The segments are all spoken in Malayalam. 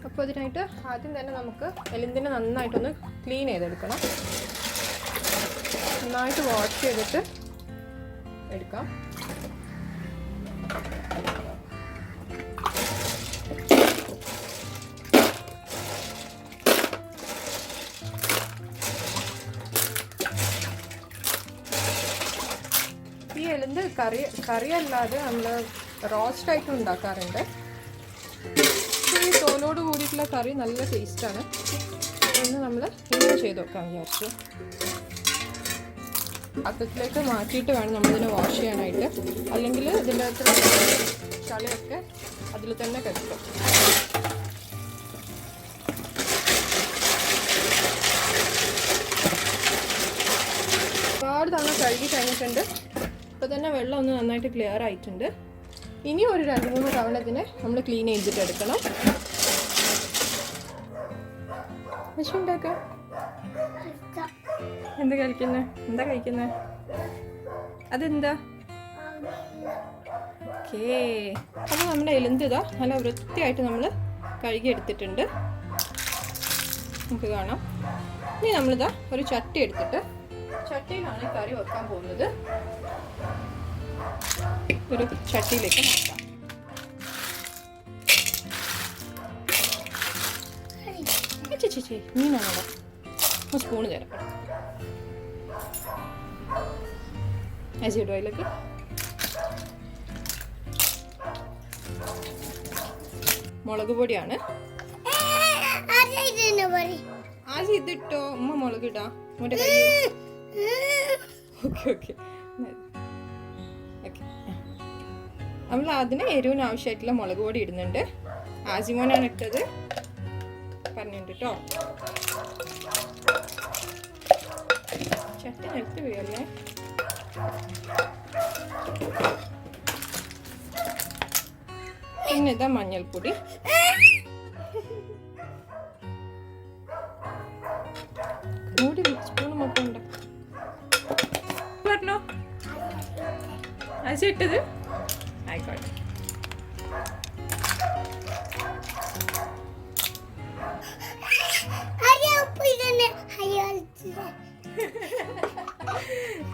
അപ്പോൾ ഇതിനായിട്ട് ആദ്യം തന്നെ നമുക്ക് എലുന്തിനെ നന്നായിട്ടൊന്ന് ക്ലീൻ ചെയ്തെടുക്കണം. നന്നായിട്ട് വാഷ് ചെയ്തിട്ട് എടുക്കാം. ഈ എലുന്ത് കറിയല്ലാതെ നമ്മൾ റോസ്റ്റായിട്ടും ഉണ്ടാക്കാറുണ്ട്. ഈ തോലോട് കൂടിയിട്ടുള്ള കറി നല്ല ടേസ്റ്റാണ്. ഒന്ന് നമ്മൾ ഇങ്ങനെ ചെയ്ത് വെക്കാൻ വിചാരിച്ചു. പാത്രത്തിലേക്ക് മാറ്റിയിട്ട് വേണം നമ്മളിതിനെ വാഷ് ചെയ്യാനായിട്ട്, അല്ലെങ്കിൽ ഇതിൻ്റെ അകത്ത് ചളിയൊക്കെ അതിൽ തന്നെ കിടക്കും. ഒരുപാട് തവണ കഴുകി കഴിഞ്ഞിട്ടുണ്ട്. ഇപ്പോൾ തന്നെ വെള്ളം ഒന്ന് നന്നായിട്ട് ക്ലിയർ ആയിട്ടുണ്ട്. ഇനി ഒരു 2-3 തവണ ഇതിനെ നമ്മൾ ക്ലീൻ ചെയ്തിട്ട് എടുക്കണം. വിഷുണ്ടാക്കാം. എന്താ കഴിക്കുന്നത്? എന്താ കഴിക്കുന്നത്? അതെന്താ? ഓക്കേ. അപ്പോൾ നമ്മുടെ എലുന്ത് ഇതാ നല്ല വൃത്തിയായിട്ട് നമ്മൾ കഴുകി എടുത്തിട്ടുണ്ട്. നമുക്ക് കാണാം. ഇനി നമ്മളിതാ ഒരു ചട്ടി എടുത്തിട്ട് ചട്ടിയിലാണ് കറി വെക്കാൻ പോകുന്നത്. ഒരു ചട്ടിയിലേക്ക് മാറ്റാം. ചേച്ചി മീനാണോ? സ്പൂണ് തരാം. അജിയിടും അതിലേക്ക്. മുളക് പൊടിയാണ്. ആജി ഇതിട്ടോ. ഉമ്മ മുളക് ഇടാ. Okay okay okay. നമ്മൾ അതിന് എരിവിന് ആവശ്യമായിട്ടുള്ള മുളക് പൊടി ഇടുന്നുണ്ട്. ആജിമോനാണ് ഇട്ടത് പറഞ്ഞിട്ടുണ്ട് കേട്ടോ. ചട്ടി നിലത്ത് വീഴല്ലേ. പിന്നെ ഇതാ മഞ്ഞൾപ്പൊടി. മൂടി സ്പൂൺ മൊത്തം ഉണ്ട് പറഞ്ഞോ. ആജി ഇട്ടത് ആയിക്കോട്ടെ.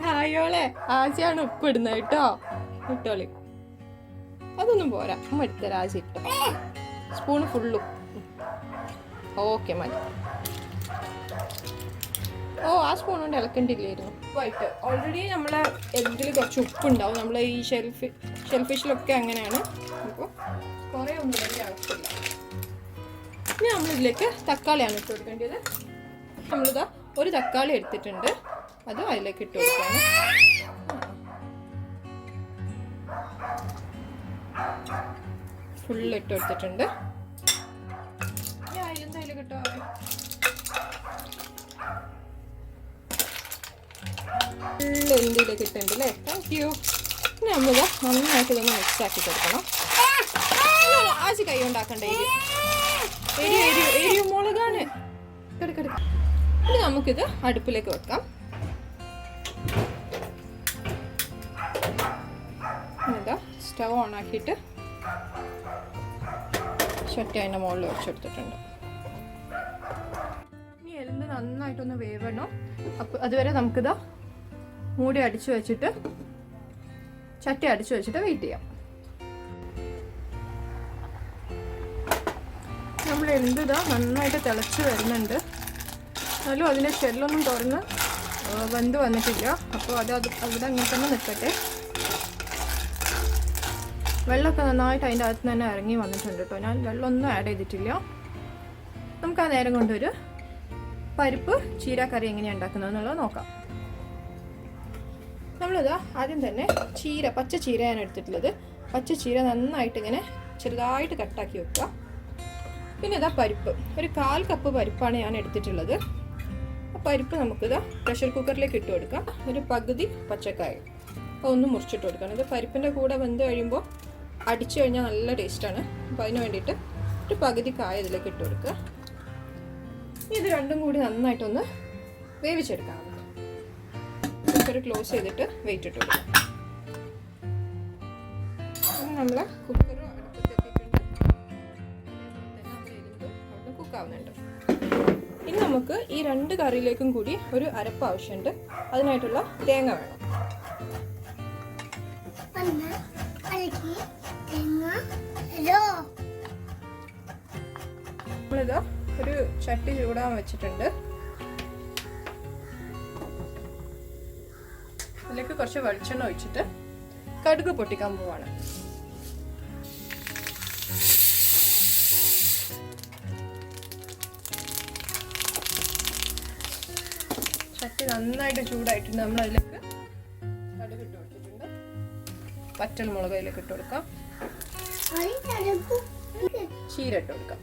ഹായോളെ ആജിയാണ് ഉപ്പ് ഇടുന്നത് കേട്ടോ. ഇട്ടോളി. അതൊന്നും പോരാ. അമ്മ എടുത്തരാ. ആജി ഇട്ടോ. സ്പൂണ് ഫുള്ളും. ഓക്കെ മതി. ഓ ആ സ്പൂൺ കൊണ്ട് ഇളക്കേണ്ടില്ലായിരുന്നു. ഉപ്പായിട്ട് ഓൾറെഡി നമ്മളെ ഇതിൽ കുറച്ച് ഉപ്പുണ്ടാവും. നമ്മൾ ഈ ഷെൽഫിഷിലൊക്കെ അങ്ങനെയാണ്. അപ്പോൾ കുറേ ഒന്നും വലിയ ആവശ്യമില്ല. ഇനി നമ്മളിതിലേക്ക് തക്കാളിയാണ് ഇട്ട് കൊടുക്കേണ്ടത്. നമ്മളിതാ ഒരു തക്കാളി എടുത്തിട്ടുണ്ട്. അത് അതിലേക്ക് ഇട്ട് കൊടുക്കാണ്. ഫുള്ള് ഇട്ട് കൊടുത്തിട്ടുണ്ട്. അതിലേക്ക് ഇട്ടോ. ഫുള്ള് എന്തിലേക്ക് ഇട്ടുണ്ട് അല്ലേ. Thank you. ഇനി നമ്മളിതാ നന്നായിട്ട് ഇതൊന്ന് മിക്സ് ആക്കി കൊടുക്കണം. ആജി കൈ ഉണ്ടാക്കണ്ടേ. എരിവ് മുളകാണ്. കിടക്കിടക്ക്. ഇനി നമുക്കിത് അടുപ്പിലേക്ക് വെക്കാം. ഇതാ സ്റ്റവ് ഓൺ ആക്കിയിട്ട് ചട്ടി അതിൻ്റെ മുകളിൽ വെച്ചെടുത്തിട്ടുണ്ട്. ഇനി എലുമ്പ് നന്നായിട്ടൊന്ന് വേവണം. അപ്പോൾ അതുവരെ നമുക്കിതാ മൂടി അടിച്ചു വെച്ചിട്ട് ചട്ടി അടിച്ചു വെച്ചിട്ട് വെയിറ്റ് ചെയ്യാം. നമ്മൾ എലുമ്പ് നന്നായിട്ട് തിളച്ച് വരുന്നുണ്ട്. എന്നാലും അതിൻ്റെ ഷെല്ലൊന്നും തുറന്ന് വെന്ത് വന്നിട്ടില്ല. അപ്പോൾ അവിടെ അങ്ങനെ തന്നെ നിൽക്കട്ടെ. വെള്ളമൊക്കെ നന്നായിട്ട് അതിൻ്റെ അകത്ത് തന്നെ ഇറങ്ങി വന്നിട്ടുണ്ട് കേട്ടോ. ഞാൻ വെള്ളമൊന്നും ആഡ് ചെയ്തിട്ടില്ല. നമുക്ക് ആ നേരം കൊണ്ടൊരു പരിപ്പ് ചീരക്കറി എങ്ങനെയാണ് ഉണ്ടാക്കുന്നത് എന്നുള്ളത് നോക്കാം. നമ്മളിതാ ആദ്യം തന്നെ പച്ച ചീരയാണ് എടുത്തിട്ടുള്ളത്. പച്ച ചീര നന്നായിട്ട് ഇങ്ങനെ ചെറുതായിട്ട് കട്ടാക്കി വെക്കുക. പിന്നെ ഇതാ പരിപ്പ്, ഒരു 1/4 കപ്പ് പരിപ്പാണ് ഞാൻ എടുത്തിട്ടുള്ളത്. ആ പരിപ്പ് നമുക്കിതാ പ്രഷർ കുക്കറിലേക്ക് ഇട്ട് കൊടുക്കാം. ഒരു പകുതി പച്ചക്കായ ഒന്ന് മുറിച്ചിട്ട് കൊടുക്കണം. ഇത് പരിപ്പിൻ്റെ കൂടെ വെന്ത് കഴിയുമ്പോൾ അടിച്ചു കഴിഞ്ഞാൽ നല്ല ടേസ്റ്റാണ്. അപ്പോൾ അതിന് വേണ്ടിയിട്ട് ഒരു പകുതി കായ ഇതിലേക്ക് ഇട്ട് കൊടുക്കുക. ഇത് രണ്ടും കൂടി നന്നായിട്ടൊന്ന് വേവിച്ചെടുക്കാം. കുക്കർ ക്ലോസ് ചെയ്തിട്ട് വെയിറ്റ് ഇട്ട് കൊടുക്കാം. നമ്മൾ കുക്കർ അടുപ്പത്തെത്തിയിട്ടുണ്ട്. അവിടെ കുക്കാവുന്നുണ്ട്. ഇനി നമുക്ക് ഈ 2 കറിയിലേക്കും കൂടി ഒരു അരപ്പ് ആവശ്യമുണ്ട്. അതിനായിട്ടുള്ള തേങ്ങ വേണം. നമ്മളിത് ഒരു ചട്ടി ചൂടാൻ വെച്ചിട്ടുണ്ട്. അതിലേക്ക് കുറച്ച് വെളിച്ചെണ്ണ ഒഴിച്ചിട്ട് കടുക് പൊട്ടിക്കാൻ പോവാണ്. ചട്ടി നന്നായിട്ട് ചൂടായിട്ടുണ്ട്. നമ്മൾ അതിലേക്ക് കടുക് ഇട്ട് കൊടുത്തിട്ടുണ്ട്. വറ്റൽ മുളക് അതിലേക്ക് ഇട്ട് കൊടുക്കാം. ചീര ഇട്ട് കൊടുക്കാം.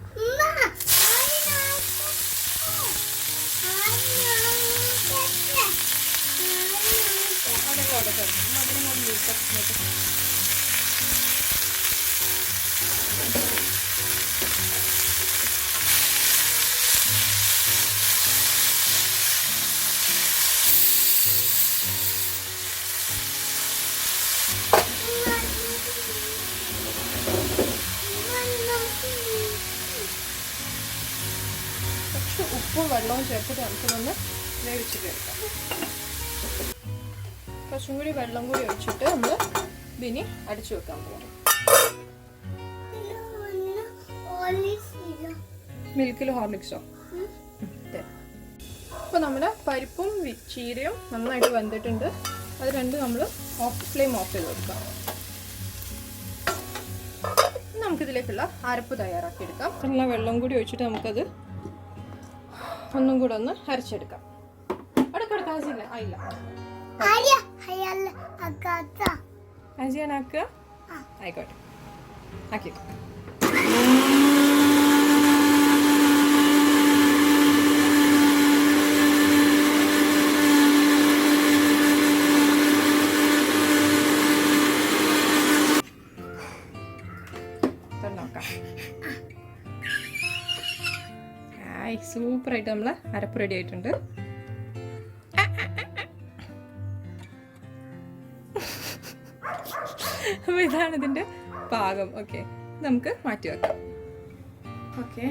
ഉപ്പും വെള്ളവും ചേർത്തിട്ട് നമുക്കിതൊന്ന് വേവിച്ചിട്ട് എടുക്കാം. കുറച്ചും കൂടി വെള്ളം കൂടി ഒഴിച്ചിട്ട് നമ്മൾ ഇതിനി അടിച്ചു വെക്കാൻ പോകും. മിൽക്കിൽ ഹോർലിക്സോ? അപ്പോൾ നമ്മുടെ പരിപ്പും ചീരയും നന്നായിട്ട് വെന്തിട്ടുണ്ട്. അത് രണ്ടും നമ്മൾ ഫ്ലെയിം ഓഫ് ചെയ്ത് കൊടുക്കാം. നമുക്കിതിലേക്കുള്ള അരപ്പ് തയ്യാറാക്കി എടുക്കാം. നല്ല വെള്ളം കൂടി ഒഴിച്ചിട്ട് നമുക്കത് ഒന്നും കൂടെ ഒന്ന് അരച്ചെടുക്കാം. അടക്കടക്കാസില്ല ആയില്ല ആക്കുക. ആയിക്കോട്ടെ, ആക്കി. നോക്കാം. സൂപ്പറായിട്ട് നമ്മൾ അരപ്പ് റെഡി ആയിട്ടുണ്ട്. അപ്പോൾ ഇതാണ് ഇതിൻ്റെ പാകം. ഓക്കെ, നമുക്ക് മാറ്റി വെക്കാം. ഓക്കെ,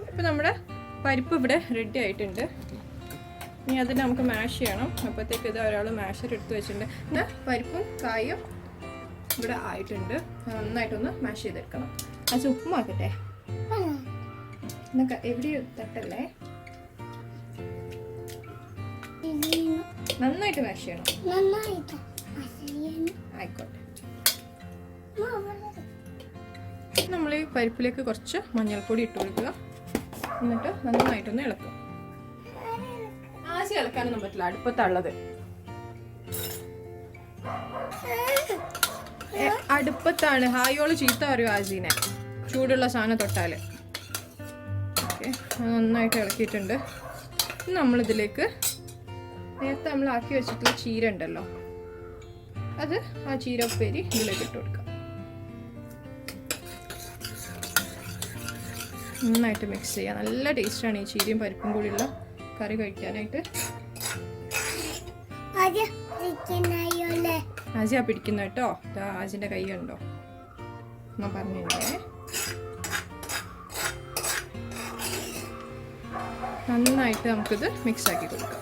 ഇപ്പോൾ നമ്മുടെ പരിപ്പ് ഇവിടെ റെഡി ആയിട്ടുണ്ട്. ഇനി അതിന് നമുക്ക് മാഷ് ചെയ്യണം. അപ്പോഴത്തേക്ക് ഇത് ഒരാൾ മാഷർ എടുത്ത് വെച്ചിട്ടുണ്ട്. പിന്നെ പരിപ്പും കായും ഇവിടെ ആയിട്ടുണ്ട്. നന്നായിട്ടൊന്ന് മാഷ് ചെയ്തെടുക്കണം. അത് ഉപ്പുമാക്കട്ടെ. എന്നൊക്കെ എവിടെ തട്ടല്ലേ, നന്നായിട്ട് മാഷ് ചെയ്യണം. ആയിക്കോട്ടെ. നമ്മൾ ഈ പരിപ്പിലേക്ക് കുറച്ച് മഞ്ഞൾപ്പൊടി ഇട്ട് കൊടുക്കുക. എന്നിട്ട് നന്നായിട്ടൊന്ന് ഇളക്കുക. ആശി ഇളക്കാനൊന്നും പറ്റില്ല, അടുപ്പത്തുള്ളത്. അടുപ്പത്താണ്. ഹായോള് ചീത്ത പറയും ആശീനെ ചൂടുള്ള സാധനം തൊട്ടാല്. ഓക്കെ, നന്നായിട്ട് ഇളക്കിയിട്ടുണ്ട്. നമ്മളിതിലേക്ക് നേരത്തെ നമ്മൾ ആക്കി വെച്ചിട്ടുള്ള ചീര ഉണ്ടല്ലോ, അത് ആ ചീര ഉപ്പേരി ഇതിലേക്ക് ഇട്ട് കൊടുക്കാം. നന്നായിട്ട് മിക്സ് ചെയ്യാം. നല്ല ടേസ്റ്റാണ് ഈ ചീരയും പരിപ്പും കൂടിയുള്ള കറി കഴിക്കാനായിട്ട്. ആജിയാ പിടിക്കുന്ന കേട്ടോ. ആജിന്റെ കൈ ഉണ്ടോ ഞാൻ പറഞ്ഞിട്ടുണ്ടേ. നന്നായിട്ട് നമുക്കിത് മിക്സ് ആക്കി കൊടുക്കാം.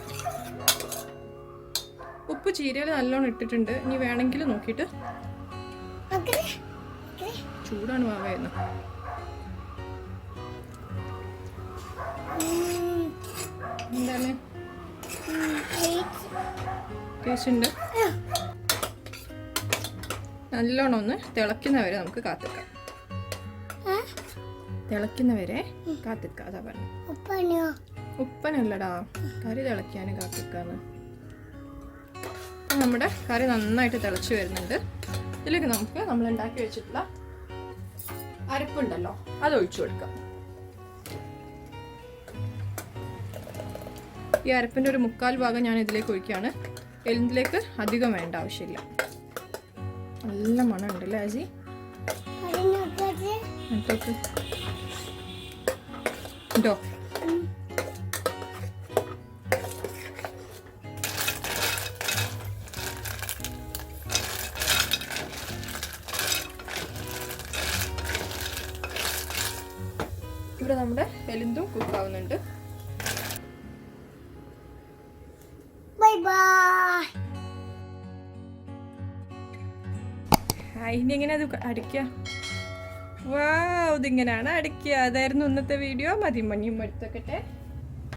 ഉപ്പ് ചീരയിൽ നല്ലോണം ഇട്ടിട്ടുണ്ട്. ഇനി വേണമെങ്കിൽ നോക്കിയിട്ട്. ചൂടാണ് വാവയെന്ന്. എന്താണ് ടേസ്റ്റ് ഉണ്ട്. നല്ലോണം ഒന്ന് തിളയ്ക്കുന്നവരെ നമുക്ക് കാത്തിക്കാം. തിളയ്ക്കുന്നവരെ കാത്തിക്കാം. അതാ പറഞ്ഞു. ഉപ്പനല്ലടാ, കറി തിളയ്ക്കാനും കാത്തിക്കാന്ന്. നമ്മുടെ കറി നന്നായിട്ട് തിളച്ച് വരുന്നുണ്ട്. ഇതിലേക്ക് നമുക്ക് നമ്മൾ ഉണ്ടാക്കി വെച്ചിട്ടുള്ള അരപ്പുണ്ടല്ലോ അത് ഒഴിച്ചു കൊടുക്കാം. ഈ അരപ്പിൻ്റെ ഒരു 1/4 ഭാഗം ഞാൻ ഇതിലേക്ക് ഒഴിക്കുകയാണ്. ഇതിലേക്ക് അധികം വേണ്ട ആവശ്യമില്ല. നല്ല മണം ഉണ്ടല്ലേ ആജി. ഉണ്ടോ? ഇവിടെ നമ്മുടെ എലുന്തും കുക്കാവുന്നുണ്ട്. ഇനി എങ്ങനെ അത് അടിക്കുക? വാ, ഇതിങ്ങനെയാണ് അടിക്കുക. അതായിരുന്നു ഇന്നത്തെ വീഡിയോ. മതി മണിയും എടുത്തൊക്കെ.